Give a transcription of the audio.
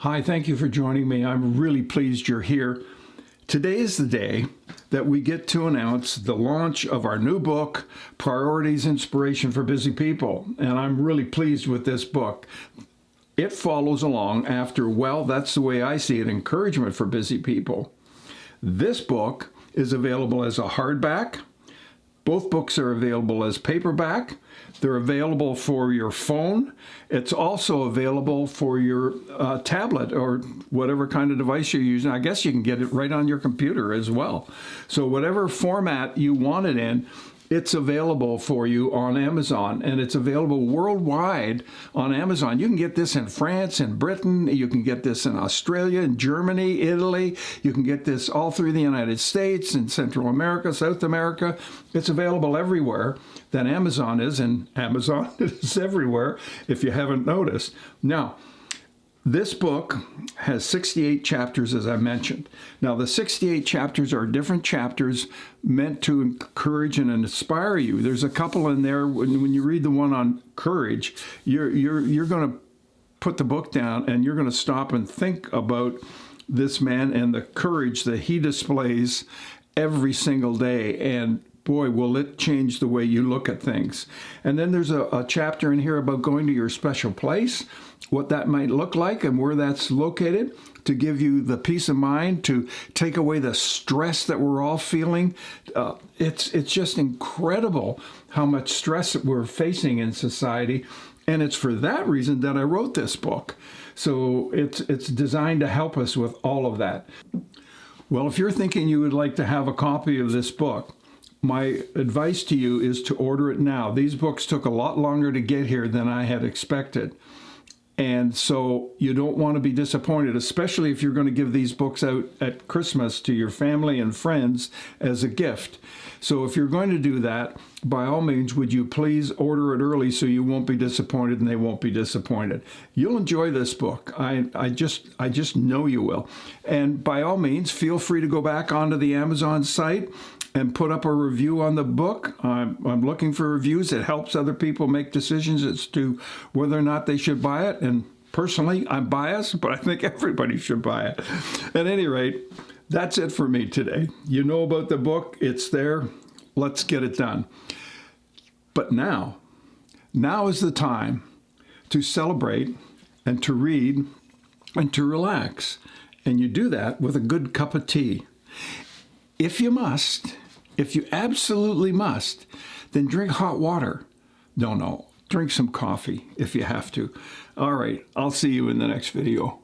Hi, thank you for joining me. I'm really pleased you're here. Today is the day that we get to announce the launch of our new book, Priorities Inspiration for Busy People. And I'm really pleased with this book. It follows along after, well, that's the way I see it, encouragement for busy people. This book is available as a hardback. Both books are available as paperback. They're available for your phone. It's also available for your tablet or whatever kind of device you're using. I guess you can get it right on your computer as well. So whatever format you want it in, it's available for you on Amazon, and it's available worldwide on Amazon. You can get this in France and Britain. You can get this in Australia and Germany, Italy. You can get this all through the United States and Central America, South America. It's available everywhere that Amazon is, and Amazon is everywhere if you haven't noticed. Now, this book has 68 chapters, as I mentioned. Now, the 68 chapters are different chapters meant to encourage and inspire you. There's a couple in there, when you read the one on courage, you're going to put the book down and you're going to stop and think about this man and the courage that he displays every single day. And boy, will it change the way you look at things. And then there's a chapter in here about going to your special place, what that might look like and where that's located, to give you the peace of mind, to take away the stress that we're all feeling. It's just incredible how much stress that we're facing in society. And it's for that reason that I wrote this book. So it's designed to help us with all of that. Well, if you're thinking you would like to have a copy of this book, my advice to you is to order it now. These books took a lot longer to get here than I had expected. And so you don't want to be disappointed, especially if you're going to give these books out at Christmas to your family and friends as a gift. So if you're going to do that, by all means, would you please order it early so you won't be disappointed and they won't be disappointed. You'll enjoy this book. I just know you will. And by all means, feel free to go back onto the Amazon site and put up a review on the book. I'm looking for reviews. It helps other people make decisions as to whether or not they should buy it. And personally, I'm biased, but I think everybody should buy it. At any rate, that's it for me today. You know about the book. It's there. Let's get it done. But now is the time to celebrate and to read and to relax. And you do that with a good cup of tea. If you absolutely must, then drink hot water. No, drink some coffee if you have to. All right, I'll see you in the next video.